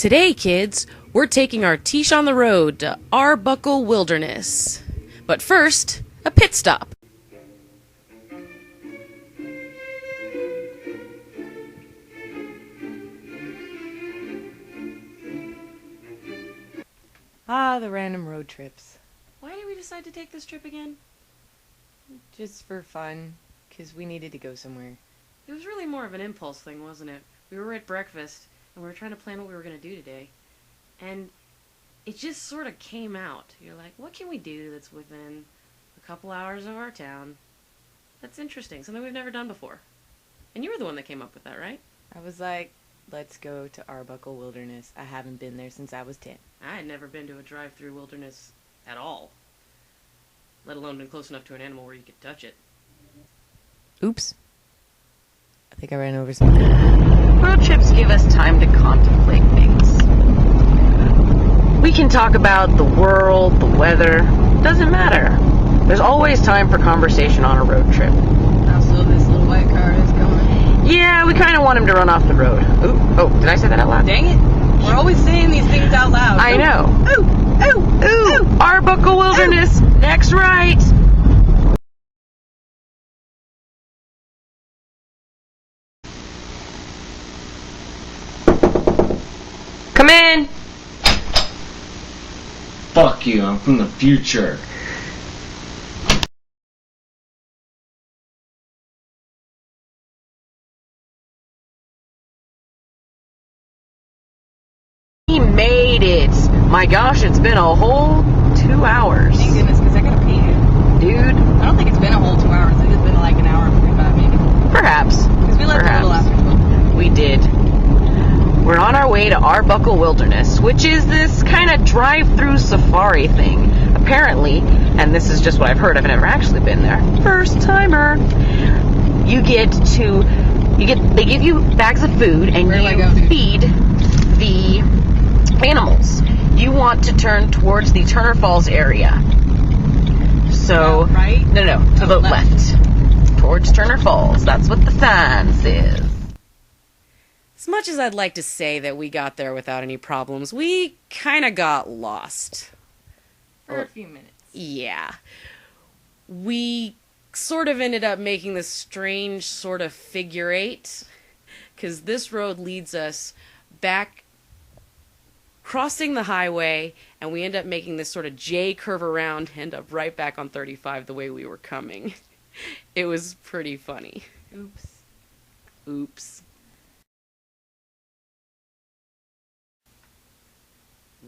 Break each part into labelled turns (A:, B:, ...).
A: Today, kids, we're taking our Teesh on the road to Arbuckle Wilderness. But first, a pit stop.
B: Ah, the random road trips.
A: Why did we decide to take this trip again?
B: Just for fun, 'cause we needed to go somewhere.
A: It was really more of an impulse thing, wasn't it? We were at breakfast, and we were trying to plan what we were going to do today. And it just sort of came out. You're like, what can we do that's within a couple hours of our town? That's interesting, something we've never done before. And you were the one that came up with that, right?
B: I was like, let's go to Arbuckle Wilderness. I haven't been there since I was 10.
A: I had never been to a drive-through wilderness at all. Let alone been close enough to an animal where you could touch it.
B: Oops. I think I ran over something.
C: Road trips give us time to contemplate things. We can talk about the world, the weather. Doesn't matter. There's always time for conversation on a road trip.
D: Also, this little white car is going.
C: Yeah, we kind of want him to run off the road. Ooh, oh, did I say that out loud?
D: Dang it. We're always saying these things out loud.
C: I know.
D: Ooh, ooh, ooh.
C: Arbuckle Wilderness, next right. Come in.
E: Fuck you, I'm from the future.
C: He made it. My gosh, it's been a whole 2 hours.
D: Thank goodness, because I gotta pee.
C: Dude,
D: I don't think it's been a whole 2 hours. I think it's been like an hour and 45 maybe.
C: perhaps.
D: Because we left a little after 12.
C: We did. We're on our way to Arbuckle Wilderness, which is this kind of drive-through safari thing. Apparently, and this is just what I've heard, I've never actually been there. First timer. They give you bags of food and you feed the animals. You want to turn towards the Turner Falls area. So,
D: right?
C: No, to the left. Towards Turner Falls. That's what the sign says.
A: As much as I'd like to say that we got there without any problems, we kind of got lost.
B: For a few minutes.
A: Yeah. We sort of ended up making this strange sort of figure eight, because this road leads us back, crossing the highway, and we end up making this sort of J curve around, end up right back on 35 the way we were coming. It was pretty funny. Oops.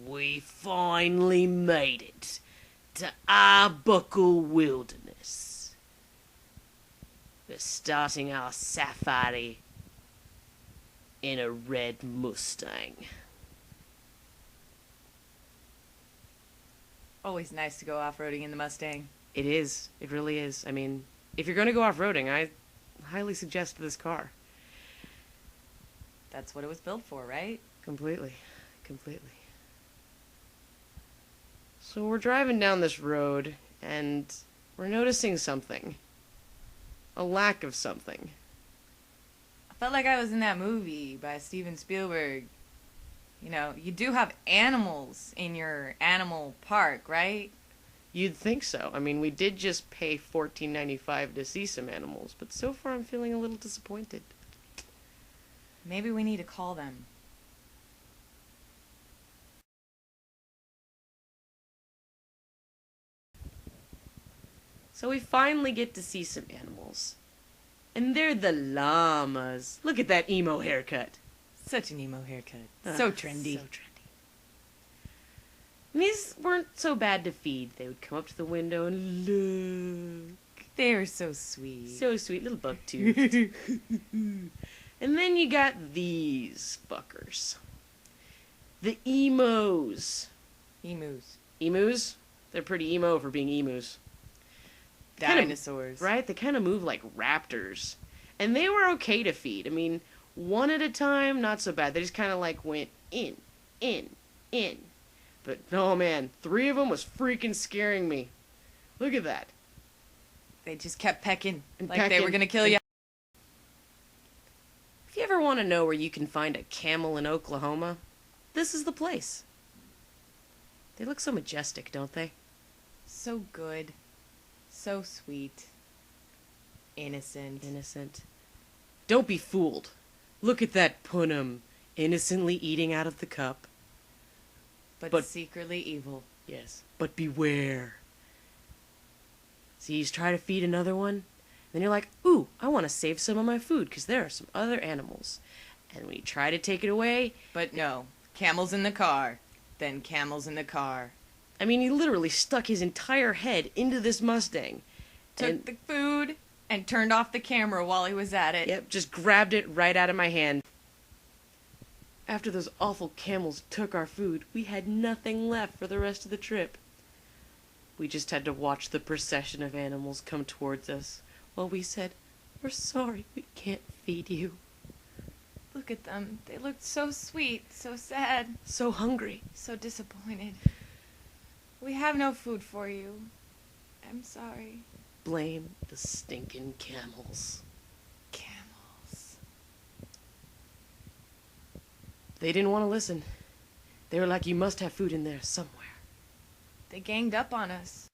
A: We finally made it to Arbuckle Wilderness. We're starting our safari in a red Mustang.
B: Always nice to go off-roading in the Mustang.
A: It is. It really is. I mean, if you're going to go off-roading, I highly suggest this car.
B: That's what it was built for, right?
A: Completely. So we're driving down this road, and we're noticing something. A lack of something.
B: I felt like I was in that movie by Steven Spielberg. You know, you do have animals in your animal park, right?
A: You'd think so. I mean, we did just pay $14.95 to see some animals, but so far I'm feeling a little disappointed.
B: Maybe we need to call them.
A: So we finally get to see some animals. And they're the llamas. Look at that emo haircut.
B: Such an emo haircut. So trendy.
A: So trendy. And these weren't so bad to feed. They would come up to the window and look.
B: They were so sweet.
A: So sweet, little buck tooth. And then you got these fuckers. The emos. Emus? They're pretty emo for being emus.
B: Dinosaurs.
A: Right? They kind of move like raptors. And they were okay to feed. I mean, one at a time, not so bad. They just kind of like went in. But, oh man, 3 of them was freaking scaring me. Look at that.
B: They just kept pecking.
A: And
B: Like they were going to kill you.
A: If you ever want to know where you can find a camel in Oklahoma, this is the place. They look so majestic, don't they?
B: So good. So sweet. Innocent.
A: Innocent. Don't be fooled. Look at that punum, innocently eating out of the cup.
B: But secretly evil.
A: Yes, but beware. See, he's trying to feed another one. Then you're like, ooh, I want to save some of my food because there are some other animals. And when you try to take it away...
B: But no. Camels in the car. Then camels in the car.
A: I mean, he literally stuck his entire head into this Mustang.
B: Took the food and turned off the camera while he was at it.
A: Yep, just grabbed it right out of my hand. After those awful camels took our food, we had nothing left for the rest of the trip. We just had to watch the procession of animals come towards us while we said, "We're sorry, we can't feed you."
B: Look at them. They looked so sweet, so sad,
A: So hungry.
B: so disappointed. We have no food for you. I'm sorry.
A: Blame the stinking camels.
B: Camels.
A: They didn't want to listen. They were like, you must have food in there somewhere.
B: They ganged up on us.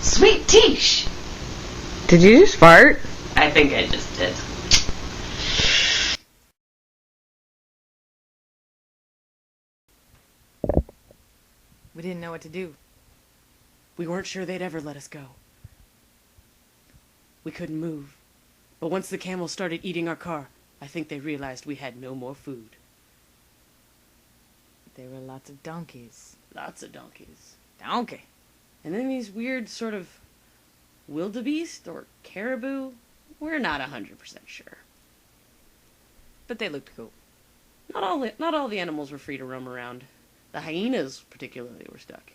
C: Sweet Teesh! Did you just fart?
D: I think I just did.
B: We didn't know what to do.
A: We weren't sure they'd ever let us go. We couldn't move. But once the camels started eating our car, I think they realized we had no more food.
B: There were lots of donkeys.
A: Lots of donkeys.
B: Donkey.
A: And then these weird sort of wildebeest or caribou. We're not 100% sure.
B: But they looked cool.
A: Not all the animals were free to roam around. The hyenas, particularly, were stuck.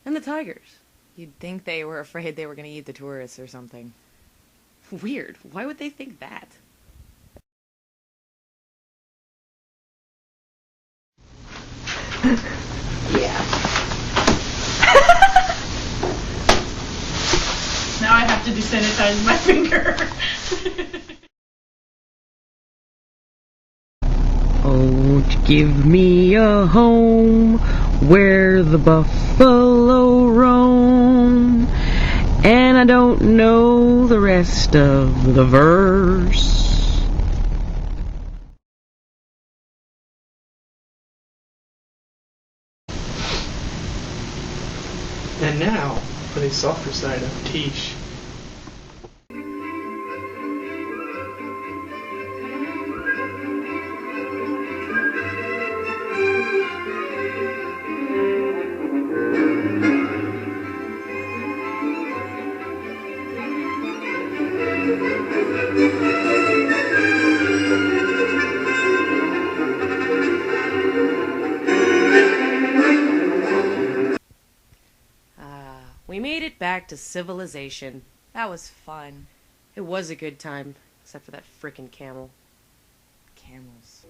A: And the tigers.
B: You'd think they were afraid they were going to eat the tourists or something.
A: Weird. Why would they think that?
D: Yeah. Now I have to desanitize my finger.
C: Oh, give me a home where the buffalo roam, and I don't know the rest of the verse.
F: And now, for the softer side of Teesh.
A: We made it back to civilization.
B: That was fun.
A: It was a good time, except for that frickin' camel.
B: Camels.